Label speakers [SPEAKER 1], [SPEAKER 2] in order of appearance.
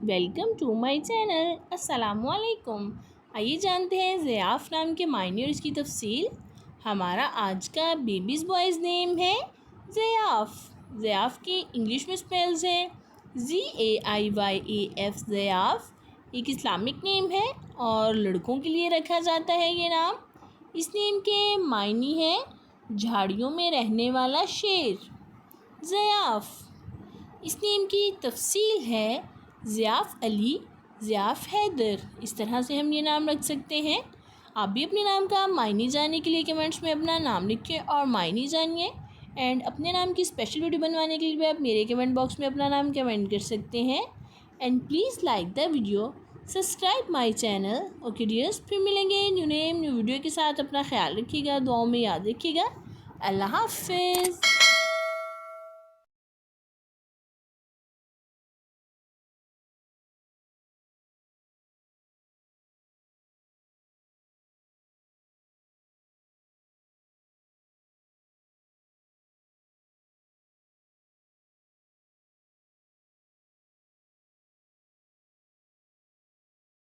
[SPEAKER 1] Welcome to my channel. अस्सलामुअलैकुम। आइए जानते हैं ज़ियाफ़ नाम के मायने और इसकी तफसील। हमारा आज का बेबीज़ बॉयज़ नेम है ज़ियाफ़। ज़ियाफ़ की इंग्लिश में स्पेल्स है ZAIYAF। ज़ियाफ़ एक इस्लामिक नेम है और लड़कों के लिए रखा जाता है ये नाम। इस नेम के मायने हैं झाड़ियों में रहने वाला शेर। ज़ियाफ़ इस नेम की तफसील है ज़ियाफ़ अली, ज़ियाफ़ हैदर। इस तरह से हम ये नाम रख सकते हैं। आप भी अपने नाम का मायने जानने के लिए कमेंट्स में अपना नाम लिखिए और मायने जानिए। एंड अपने नाम की स्पेशल वीडियो बनवाने के लिए भी आप मेरे कमेंट बॉक्स में अपना नाम कमेंट कर सकते हैं। And please like the video, subscribe my channel. Okay dears, फिर मिलेंगे न्यू नेम न्यू वीडियो के साथ। अपना ख्याल रखिएगा, दुआओं में याद रखिएगा। अल्लाह हाफ़िज़।